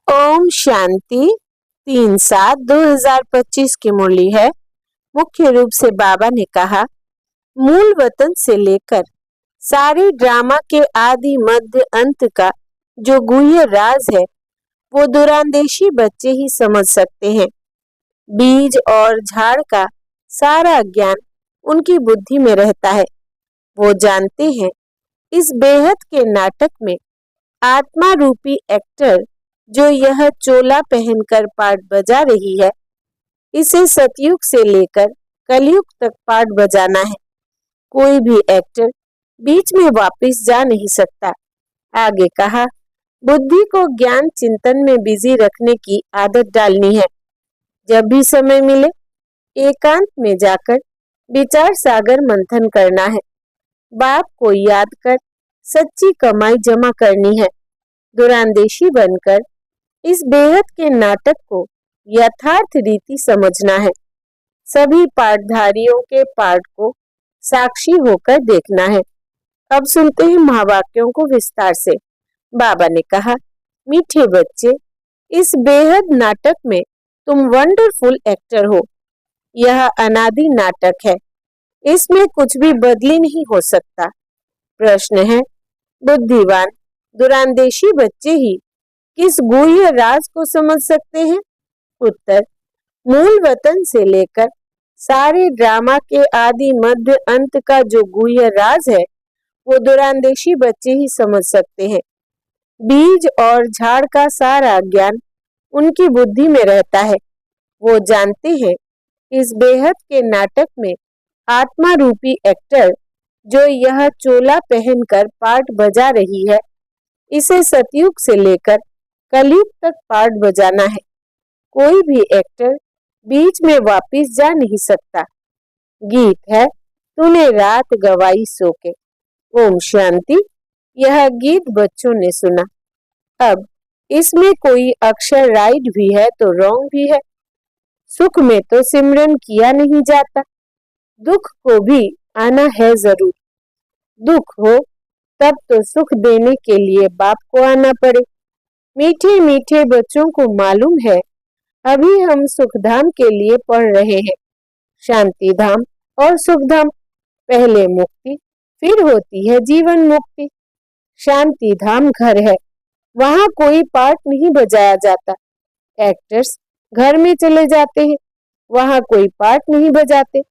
ओम शांति 3/7/2025 की मुरली है। मुख्य रूप से बाबा ने कहा, मूल वतन से लेकर सारे ड्रामा के आदि मध्य अंत का जो गुह्य राज है वो दूरांदेशी बच्चे ही समझ सकते हैं। बीज और झाड़ का सारा ज्ञान उनकी बुद्धि में रहता है। वो जानते हैं इस बेहद के नाटक में आत्मा रूपी एक्टर जो यह चोला पहनकर पार्ट बजा रही है, इसे सतयुग से लेकर कलयुग तक पार्ट बजाना है। कोई भी एक्टर बीच में वापस जा नहीं सकता। आगे कहा, बुद्धि को ज्ञान चिंतन में बिजी रखने की आदत डालनी है। जब भी समय मिले एकांत में जाकर विचार सागर मंथन करना है। बाप को याद कर सच्ची कमाई जमा करनी है। दूरांदेशी बनकर इस बेहद के नाटक को यथार्थ रीति समझना है। सभी पाठधारियों के पाठ को साक्षी होकर देखना है। अब सुनते हैं महावाक्यों को विस्तार से। बाबा ने कहा, मीठे बच्चे, इस बेहद नाटक में तुम वंडरफुल एक्टर हो। यह अनादि नाटक है, इसमें कुछ भी बदली नहीं हो सकता। प्रश्न है, बुद्धिवान दूरांदेशी बच्चे ही किस गुह्य राज को समझ सकते हैं? उत्तर, मूल वतन से लेकर सारे ड्रामा के आदि मध्य अंत का जो गुह्य राज है वो दूरांदेशी बच्चे ही समझ सकते हैं। बीज और झाड़ का सारा ज्ञान उनकी बुद्धि में रहता है। वो जानते हैं इस बेहद के नाटक में आत्मा रूपी एक्टर जो यह चोला पहनकर पार्ट बजा रही है, इसे सतयुग से लेकर कलयुग तक पार्ट बजाना है। कोई भी एक्टर बीच में वापस जा नहीं सकता। गीत है, तूने रात गवाई सो के। ओम शांति। यह गीत बच्चों ने सुना। अब इसमें कोई अक्षर राइट भी है तो रॉन्ग भी है। सुख में तो सिमरन किया नहीं जाता, दुख को भी आना है जरूर। दुख हो तब तो सुख देने के लिए बाप को आना पड़े। मीठे मीठे बच्चों को मालूम है अभी हम सुखधाम के लिए पढ़ रहे हैं। शांति धाम और सुखधाम, पहले मुक्ति फिर होती है जीवन मुक्ति। शांति धाम घर है, वहाँ कोई पार्ट नहीं बजाया जाता। एक्टर्स घर में चले जाते हैं, वहाँ कोई पार्ट नहीं बजाते।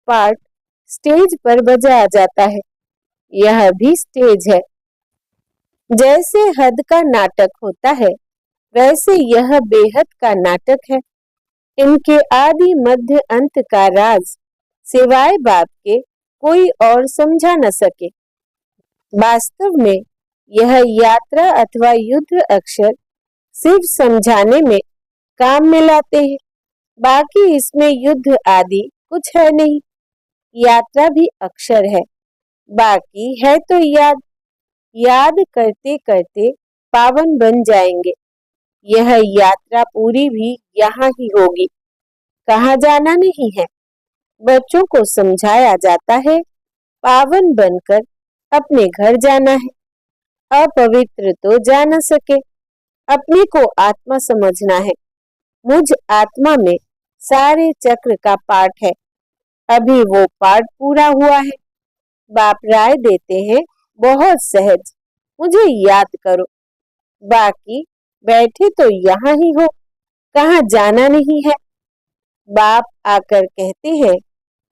पार्ट स्टेज पर बजाया जाता है। यह भी स्टेज है। जैसे हद का नाटक होता है वैसे यह बेहद का नाटक है। इनके आदि मध्य अंत का राज सिवाय बाप के कोई और समझा न सके। वास्तव में यह यात्रा अथवा युद्ध अक्षर सिर्फ समझाने में काम में लाते हैं। बाकी इसमें युद्ध आदि कुछ है नहीं। यात्रा भी अक्षर है, बाकी है तो याद। याद करते करते पावन बन जाएंगे। यह यात्रा पूरी भी यहाँ ही होगी, कहाँ जाना नहीं है। बच्चों को समझाया जाता है पावन बनकर अपने घर जाना है। अपवित्र तो जा न सके, अपने को आत्मा समझना है। मुझ आत्मा में सारे चक्र का पाठ है। अभी वो पाठ पूरा हुआ है। बाप राय देते हैं, बहुत सहज, मुझे याद करो। बाकी बैठे तो यहाँ ही हो, कहाँ जाना नहीं है। बाप आकर कहते हैं,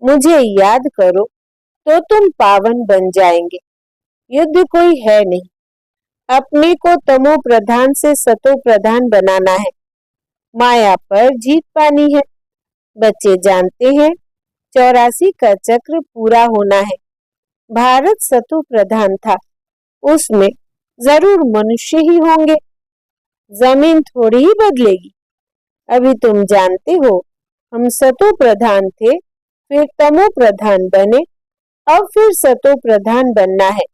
मुझे याद करो तो तुम पावन बन जाएंगे। युद्ध कोई है नहीं। अपने को तमो प्रधान से सतो प्रधान बनाना है। माया पर जीत पानी है। बच्चे जानते हैं 84 का चक्र पूरा होना है। भारत सतो प्रधान था, उसमें जरूर मनुष्य ही होंगे। जमीन थोड़ी ही बदलेगी। अभी तुम जानते हो हम सतो प्रधान थे, फिर तमो प्रधान बने, अब फिर सतो प्रधान बनना है।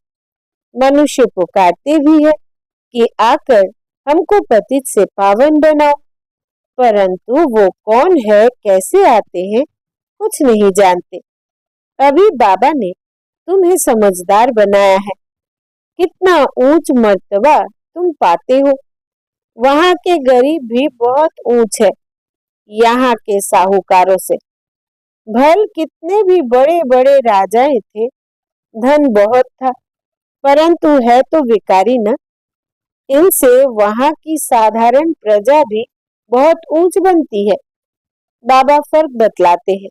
मनुष्य पुकारते भी है कि आकर हमको पतित से पावन बनाओ, परंतु वो कौन है, कैसे आते हैं, कुछ नहीं जानते। अभी बाबा ने तुम्हें समझदार बनाया है। कितना ऊंच मर्तबा तुम पाते हो। वहाँ के गरीब भी बहुत ऊंच है यहाँ के साहूकारों से। भल कितने भी बड़े बड़े राजाएं थे, धन बहुत था, परंतु है तो भिखारी न। इनसे वहाँ की साधारण प्रजा भी बहुत ऊंच बनती है। बाबा फर्क बतलाते हैं।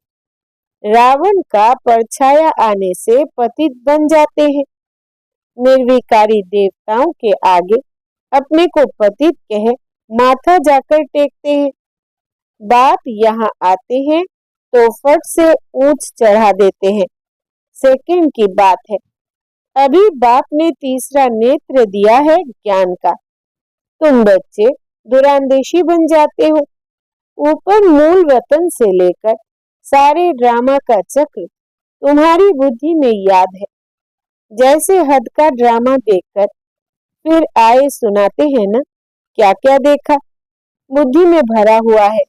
रावण का परछाया आने से पतित बन जाते हैं। निर्विकारी देवताओं के आगे अपने को पतित कह माथा जाकर टेकते हैं। बाप यहाँ आते हैं तो फट से ऊंच चढ़ा देते हैं। सेकंड की बात है, अभी बाप ने तीसरा नेत्र दिया है ज्ञान का। तुम बच्चे दुरांदेशी बन जाते हो। ऊपर मूल वतन से लेकर सारे ड्रामा का चक्र तुम्हारी बुद्धि में याद है। जैसे हद का ड्रामा देखकर फिर आए सुनाते हैं ना, क्या क्या देखा बुद्धि में भरा हुआ है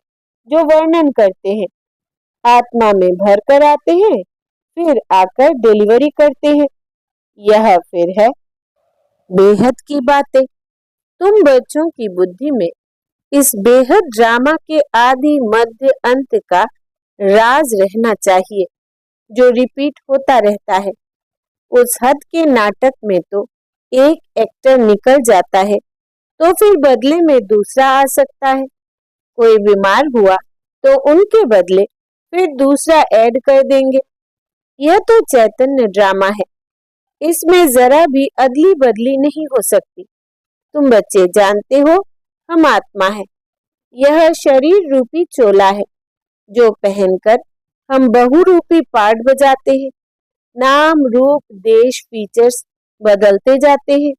जो वर्णन करते हैं। आत्मा में भर कर आते हैं, फिर आकर डिलीवरी करते हैं। यह फिर है बेहद की बातें। तुम बच्चों की बुद्धि में इस बेहद ड्रामा के आदि मध्य अंत का राज रहना चाहिए जो रिपीट होता रहता है। उस हद के नाटक में तो एक एक्टर निकल जाता है तो फिर बदले में दूसरा आ सकता है। कोई बीमार हुआ तो उनके बदले फिर दूसरा ऐड कर देंगे। यह तो चैतन्य ड्रामा है, इसमें जरा भी अदली बदली नहीं हो सकती। तुम बच्चे जानते हो हम आत्मा है। यह शरीर रूपी चोला है जो पहनकर हम बहुरूपी पार्ट बजाते हैं। नाम रूप देश फीचर्स बदलते जाते हैं।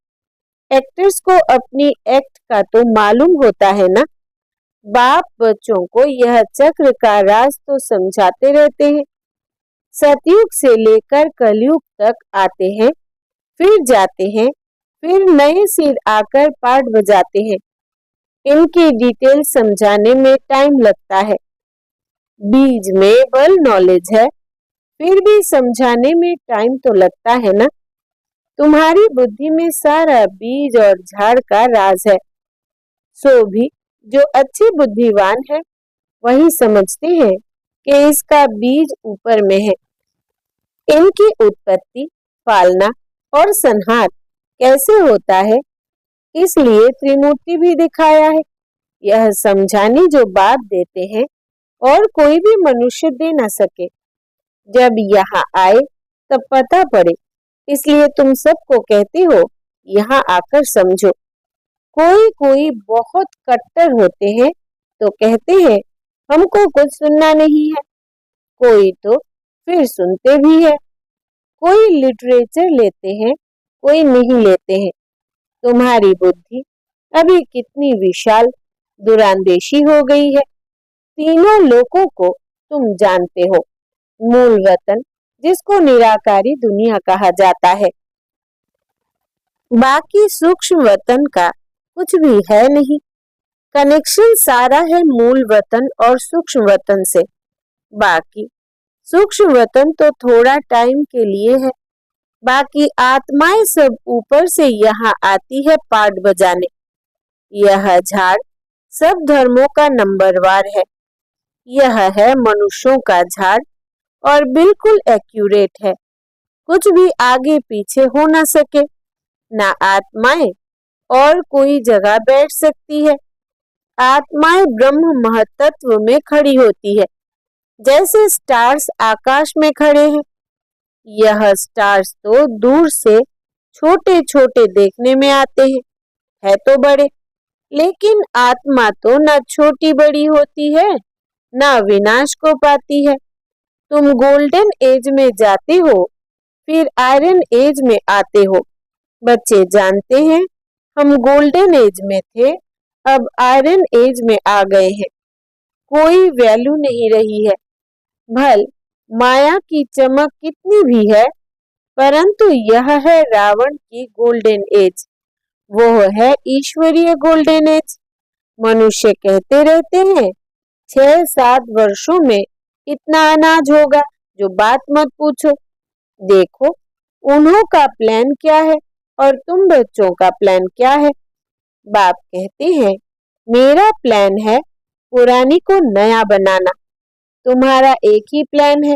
एक्टर्स को अपनी एक्ट का तो मालूम होता है ना। बाप बच्चों को यह चक्र का राज तो समझाते रहते हैं। सतयुग से लेकर कलयुग तक आते हैं, फिर जाते हैं, फिर नए सिर आकर पार्ट बजाते हैं। इनकी डिटेल समझाने में टाइम लगता है। बीज में बल नॉलेज है, फिर भी समझाने में टाइम तो लगता है ना। तुम्हारी बुद्धि में सारा बीज और झाड़ का राज है। सो भी जो अच्छे बुद्धिवान है वही समझते हैं कि इसका बीज ऊपर में है। इनकी उत्पत्ति, पालना और संहार कैसे होता है, इसलिए त्रिमूर्ति भी दिखाया है। यह समझाने जो बाप देते हैं और कोई भी मनुष्य दे न सके। जब यहाँ आए तब पता पड़े, इसलिए तुम सबको कहते हो यहाँ आकर समझो। कोई कोई बहुत कट्टर होते हैं तो कहते हैं हमको कुछ सुनना नहीं है। कोई तो फिर सुनते भी है। कोई लिटरेचर लेते हैं, कोई नहीं लेते हैं। तुम्हारी बुद्धि अभी कितनी विशाल दुरांदेशी हो गई है। तीनों लोकों को तुम जानते हो। मूल वतन जिसको निराकारी दुनिया कहा जाता है, बाकी सूक्ष्म वतन का कुछ भी है नहीं। कनेक्शन सारा है मूल वतन और सूक्ष्म वतन से। बाकी सूक्ष्म वतन तो थोड़ा टाइम के लिए है। बाकी आत्माएं सब ऊपर से यहाँ आती है पार्ट बजाने। यह झाड़ सब धर्मों का नंबरवार है। यह है मनुष्यों का झाड़ और बिल्कुल एक्यूरेट है। कुछ भी आगे पीछे हो ना सके। ना आत्माएं और कोई जगह बैठ सकती है। आत्माएं ब्रह्म महतत्व में खड़ी होती है, जैसे स्टार्स आकाश में खड़े हैं। यह स्टार्स तो दूर से छोटे छोटे देखने में आते हैं, है तो बड़े, लेकिन आत्मा तो ना छोटी बड़ी होती है, ना विनाश को पाती है। तुम गोल्डन एज में जाते हो, फिर आयरन एज में आते हो। बच्चे जानते हैं हम गोल्डन एज में थे, अब आयरन एज में आ गए हैं। कोई वैल्यू नहीं रही है। भल माया की चमक कितनी भी है, परंतु यह है रावण की गोल्डन एज। वो है ईश्वरीय गोल्डन एज। मनुष्य कहते रहते हैं 6-7 वर्षों में इतना अनाज होगा, जो बात मत पूछो। देखो उन्हों का प्लान क्या है और तुम बच्चों का प्लान क्या है। बाप कहते हैं मेरा प्लान है पुरानी को नया बनाना। तुम्हारा एक ही प्लान है।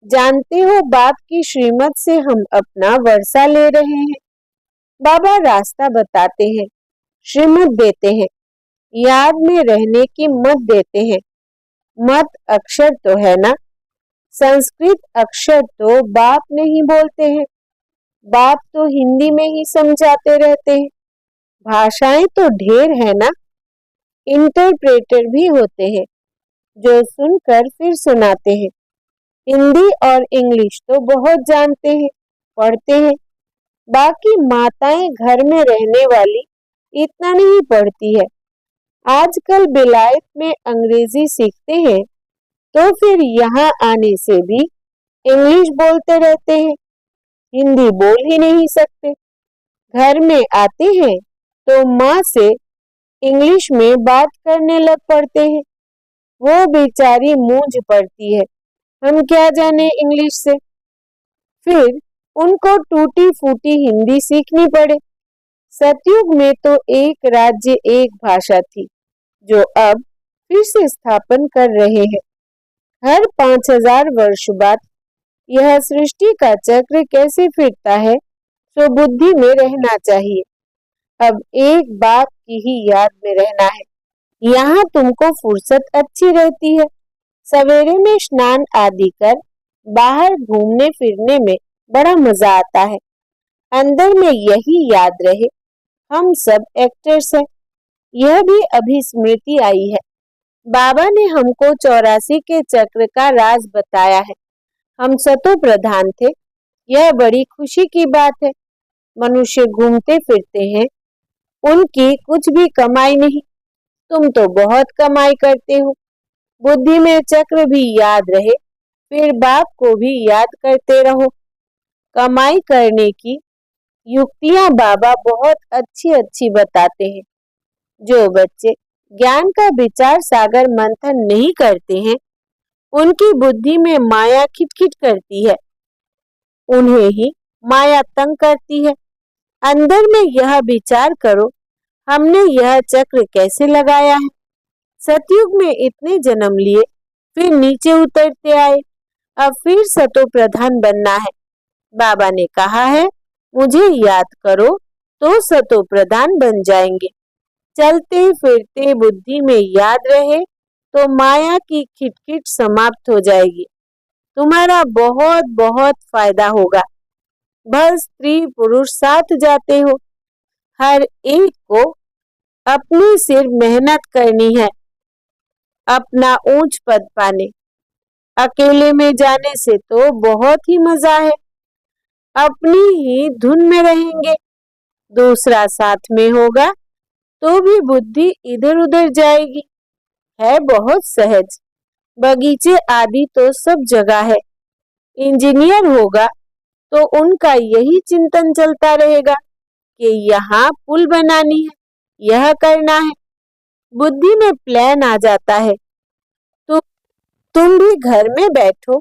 जानते हो बाप की श्रीमत से हम अपना वर्षा ले रहे हैं। बाबा रास्ता बताते हैं, श्रीमत देते हैं, याद में रहने की मत देते हैं। मत अक्षर तो है ना, संस्कृत अक्षर तो बाप नहीं बोलते हैं। बाप तो हिंदी में ही समझाते रहते हैं। भाषाएं तो ढेर है ना, इंटरप्रेटर भी होते हैं जो सुनकर फिर सुनाते हैं। हिंदी और इंग्लिश तो बहुत जानते हैं, पढ़ते हैं। बाकी माताएं घर में रहने वाली इतना नहीं पढ़ती है। आजकल विलायत में अंग्रेजी सीखते हैं तो फिर यहाँ आने से भी इंग्लिश बोलते रहते हैं, हिंदी बोल ही नहीं सकते। घर में आते हैं तो माँ से इंग्लिश में बात करने लग पड़ते हैं। वो बेचारी मूंझ पड़ती है, हम क्या जाने इंग्लिश से। फिर उनको टूटी फूटी हिंदी सीखनी पड़े। सतयुग में तो एक राज्य एक भाषा थी, जो अब फिर से स्थापन कर रहे हैं। हर 5000 वर्ष बाद यह सृष्टि का चक्र कैसे फिरता है, सो बुद्धि में रहना चाहिए। अब एक बाप की ही याद में रहना है। यहाँ तुमको फुर्सत अच्छी रहती है। सवेरे में स्नान आदि कर बाहर घूमने फिरने में बड़ा मजा आता है। अंदर में यही याद रहे, हम सब एक्टर्स हैं। यह भी अभी स्मृति आई है। बाबा ने हमको 84 के चक्र का राज बताया है। हम सतो प्रधान थे। यह बड़ी खुशी की बात है। मनुष्य घूमते फिरते हैं, उनकी कुछ भी कमाई नहीं। तुम तो बहुत कमाई करते हो। बुद्धि में चक्र भी याद रहे, फिर बाप को भी याद करते रहो। कमाई करने की युक्तियां बाबा बहुत अच्छी अच्छी बताते हैं। जो बच्चे ज्ञान का विचार सागर मंथन नहीं करते हैं, उनकी बुद्धि में माया खिटखिट करती है, उन्हें ही माया तंग करती है। अंदर में यह विचार करो, हमने यह चक्र कैसे लगाया है। सतयुग में इतने जन्म लिए, फिर नीचे उतरते आए, अब फिर सतो प्रधान बनना है। बाबा ने कहा है, मुझे याद करो तो सतो प्रधान बन जाएंगे। चलते फिरते बुद्धि में याद रहे तो माया की खिटखिट समाप्त हो जाएगी। तुम्हारा बहुत बहुत फायदा होगा। बस स्त्री पुरुष साथ जाते हो, हर एक को अपनी सिर मेहनत करनी है अपना ऊंच पद पाने। अकेले में जाने से तो बहुत ही मजा है, अपनी ही धुन में रहेंगे। दूसरा साथ में होगा तो भी बुद्धि इधर उधर जाएगी। है बहुत सहज। बगीचे आदि तो सब जगह है। इंजीनियर होगा तो उनका यही चिंतन चलता रहेगा कि यहाँ पुल बनानी है, यह करना है। बुद्धि में प्लान आ जाता है तो तुम भी घर में बैठो,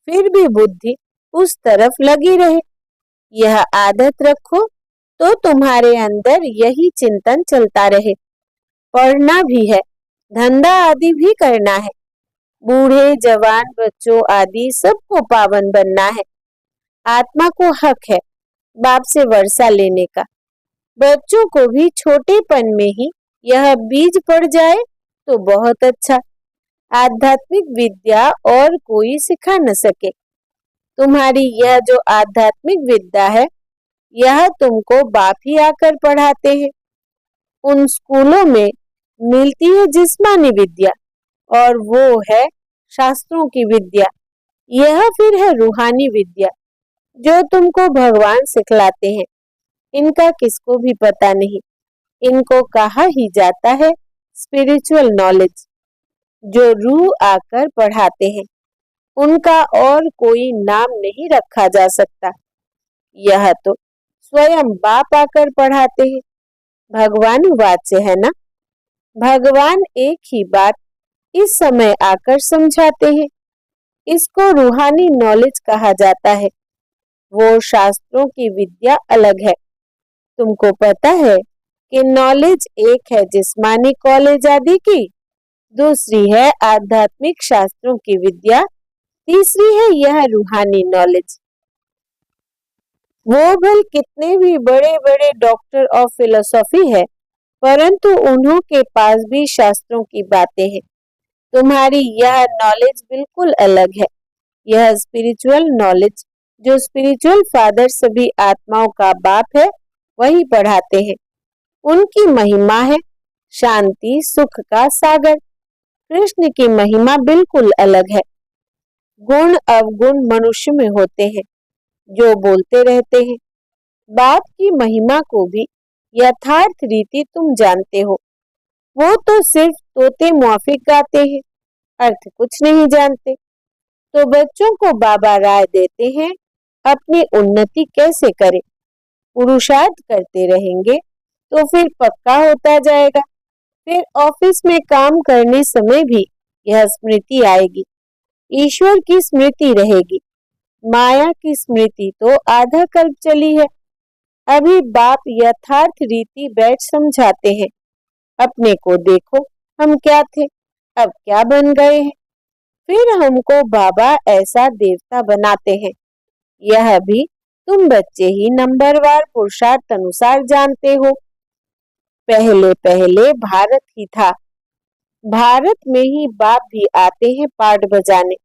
फिर भी बुद्धि उस तरफ लगी रहे। यह आदत रखो तो तुम्हारे अंदर यही चिंतन चलता रहे। पढ़ना भी है, धंधा आदि भी करना है। बूढ़े जवान बच्चों आदि सबको पावन बनना है। आत्मा को हक है बाप से वर्षा लेने का। बच्चों को भी छोटेपन में ही यह बीज पड़ जाए तो बहुत अच्छा। आध्यात्मिक विद्या और कोई सिखा न सके। तुम्हारी यह जो आध्यात्मिक विद्या है, यह तुमको बाप ही आकर पढ़ाते हैं। उन स्कूलों में मिलती है जिस्मानी विद्या और वो है शास्त्रों की विद्या। यह फिर है रूहानी विद्या जो तुमको भगवान सिखलाते हैं। इनका किसको भी पता नहीं। इनको कहा ही जाता है स्पिरिचुअल नॉलेज, जो रूह आकर पढ़ाते हैं। उनका और कोई नाम नहीं रखा जा सकता। यह तो स्वयं बाप आकर पढ़ाते हैं। भगवान वाच्य है ना। भगवान एक ही बात इस समय आकर समझाते हैं। इसको रूहानी नॉलेज कहा जाता है। वो शास्त्रों की विद्या अलग है। तुमको पता है कि नॉलेज एक है जिस्मानी कॉलेज आदि की, दूसरी है आध्यात्मिक शास्त्रों की विद्या, तीसरी है यह रूहानी नॉलेज। वो भल कितने भी बड़े बड़े डॉक्टर ऑफ फिलोसॉफी है, परंतु उन्हों के पास भी शास्त्रों की बातें हैं। तुम्हारी यह नॉलेज बिल्कुल अलग है। यह स्पिरिचुअल नॉलेज जो स्पिरिचुअल फादर सभी आत्माओं का बाप है वही पढ़ाते हैं। उनकी महिमा है शांति सुख का सागर। कृष्ण की महिमा बिल्कुल अलग है। गुण अवगुण मनुष्य में होते हैं जो बोलते रहते हैं। बाप की महिमा को भी यथार्थ रीति तुम जानते हो। वो तो सिर्फ तोते मुआफिक गाते हैं, अर्थ कुछ नहीं जानते। तो बच्चों को बाबा राय देते हैं अपनी उन्नति कैसे करें। पुरुषार्थ करते रहेंगे तो फिर पक्का होता जाएगा। फिर ऑफिस में काम करने समय भी यह स्मृति आएगी। ईश्वर की स्मृति रहेगी। माया की स्मृति तो आधा कल्प चली है। अभी बाप यथार्थ रीति बैठ समझाते हैं। अपने को देखो, हम क्या थे, अब क्या बन गए हैं। फिर हमको बाबा ऐसा देवता बनाते हैं। यह भी तुम बच्चे ही नंबरवार पुरुषार्थ अनुसार जानते हो। पहले पहले भारत ही था। भारत में ही बाप भी आते हैं पाठ बजाने।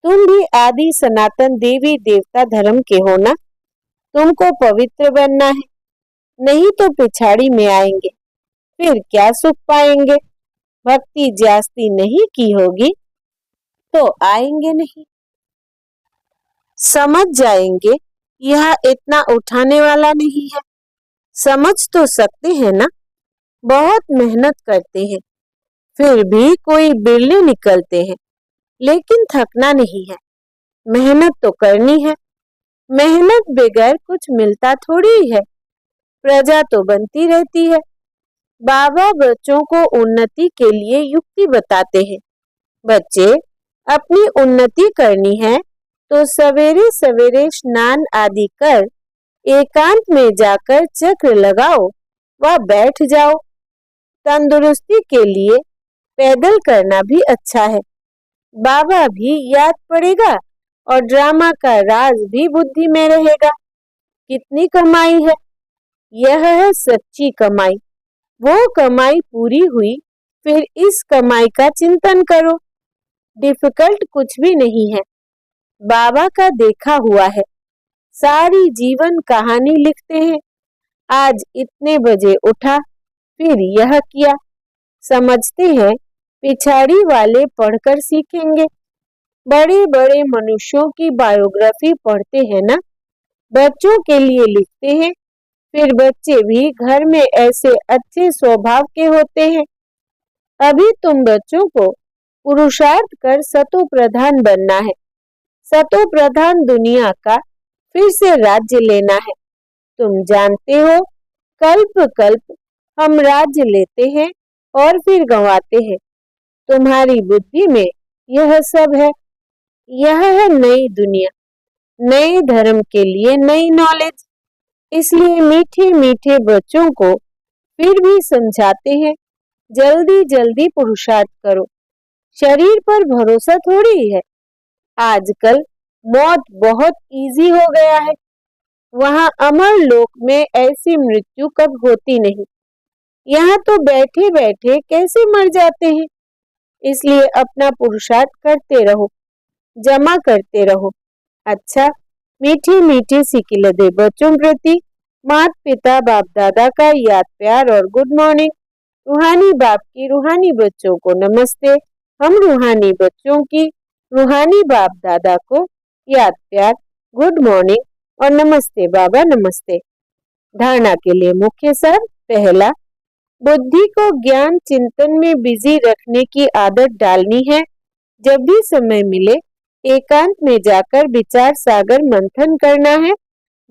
तुम भी आदि सनातन देवी देवता धर्म के हो ना। तुमको पवित्र बनना है, नहीं तो पिछाड़ी में आएंगे। फिर क्या सुख पाएंगे। भक्ति जास्ती नहीं की होगी तो आएंगे नहीं। समझ जाएंगे यह इतना उठाने वाला नहीं है। समझ तो सकते हैं ना। बहुत मेहनत करते हैं, फिर भी कोई बिरले निकलते हैं, लेकिन थकना नहीं है। मेहनत तो करनी है। मेहनत बगैर कुछ मिलता थोड़ी है। प्रजा तो बनती रहती है। बाबा बच्चों को उन्नति के लिए युक्ति बताते हैं। बच्चे, अपनी उन्नति करनी है तो सवेरे सवेरे स्नान आदि कर एकांत में जाकर चक्र लगाओ व बैठ जाओ। तंदुरुस्ती के लिए पैदल करना भी अच्छा है। बाबा भी याद पड़ेगा और ड्रामा का राज भी बुद्धि में रहेगा। कितनी कमाई है। यह है सच्ची कमाई। वो कमाई पूरी हुई फिर इस कमाई का चिंतन करो। डिफिकल्ट कुछ भी नहीं है। बाबा का देखा हुआ है। सारी जीवन कहानी लिखते हैं। आज इतने बजे उठा, फिर यह किया। समझते हैं पिछाड़ी वाले पढ़कर सीखेंगे। बड़े बड़े मनुष्यों की बायोग्राफी पढ़ते हैं ना, बच्चों के लिए लिखते हैं। फिर बच्चे भी घर में ऐसे अच्छे स्वभाव के होते हैं। अभी तुम बच्चों को पुरुषार्थ कर सतो प्रधान बनना है। सतो प्रधान दुनिया का फिर से राज्य लेना है। तुम जानते हो कल्प कल्प हम राज्य लेते हैं और फिर गंवाते हैं। तुम्हारी बुद्धि में यह सब है। यह है नई दुनिया, नए धर्म के लिए नई नॉलेज। इसलिए मीठे मीठे बच्चों को फिर भी समझाते हैं, जल्दी जल्दी पुरुषार्थ करो। शरीर पर भरोसा थोड़ी है। आजकल मौत बहुत इजी हो गया है। वहां अमर लोक में ऐसी मृत्यु कब होती नहीं। यहाँ तो बैठे बैठे कैसे मर जाते हैं। इसलिए अपना पुरुषार्थ करते रहो, जमा करते रहो। अच्छा, मीठी मीठी सिकिलदे बच्चों प्रति माता पिता बाप दादा का याद प्यार और गुड मॉर्निंग। रूहानी बाप की रूहानी बच्चों को नमस्ते। हम रूहानी बच्चों की रूहानी बाप दादा को याद प्यार, गुड मॉर्निंग और नमस्ते बाबा नमस्ते। धारणा के लिए मुख्य सार। पहला, बुद्धि को ज्ञान चिंतन में बिजी रखने की आदत डालनी है। जब भी समय मिले एकांत में जाकर विचार सागर मंथन करना है।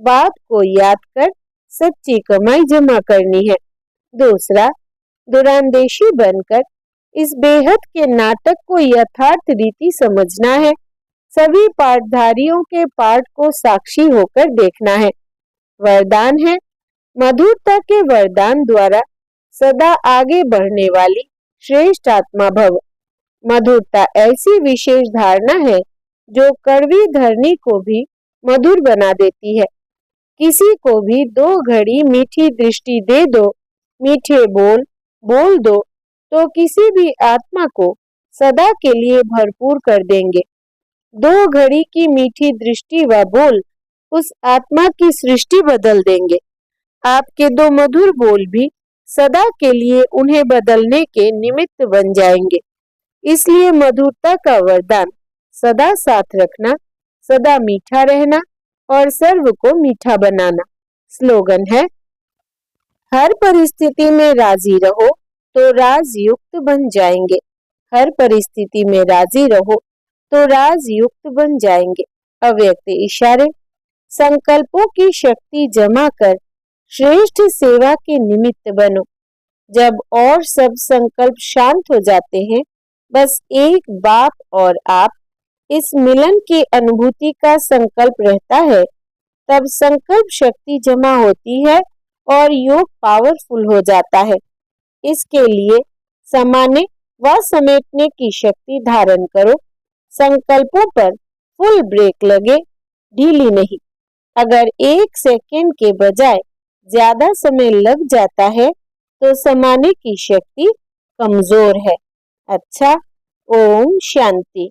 बाप को याद कर सच्ची कमाई जमा करनी है। दूसरा, दुरांदेशी बनकर इस बेहद के नाटक को यथार्थ रीति समझना है। सभी पाठधारियों के पाठ को साक्षी होकर देखना है। वरदान है, मधुरता के वरदान द्वारा सदा आगे बढ़ने वाली श्रेष्ठ आत्मा भव। मधुरता ऐसी विशेष धारणा है जो कड़वी धरनी को भी मधुर बना देती है। किसी को भी 2 घड़ी मीठी दृष्टि दे दो, मीठे बोल बोल दो, तो किसी भी आत्मा को सदा के लिए भरपूर कर देंगे। 2 घड़ी की मीठी दृष्टि व बोल उस आत्मा की सृष्टि बदल देंगे। आपके 2 मधुर बोल भी सदा के लिए उन्हें बदलने के निमित्त बन जाएंगे। इसलिए मधुरता का वरदान सदा साथ रखना, सदा मीठा रहना और सर्व को मीठा बनाना। स्लोगन है, हर परिस्थिति में राजी रहो तो राज युक्त बन जाएंगे। हर परिस्थिति में राजी रहो तो राज युक्त बन जाएंगे। अव्यक्त इशारे। संकल्पों की शक्ति जमा कर श्रेष्ठ सेवा के निमित्त बनो। जब और सब संकल्प शांत हो जाते हैं, बस एक बाप और आप इस मिलन की अनुभूति का संकल्प रहता है, तब संकल्प शक्ति जमा होती है और योग पावरफुल हो जाता है। इसके लिए समाने व समेटने की शक्ति धारण करो। संकल्पों पर फुल ब्रेक लगे, ढीली नहीं। अगर 1 सेकेंड के बजाय ज्यादा समय लग जाता है तो समाने की शक्ति कमजोर है। अच्छा, ओम शांति।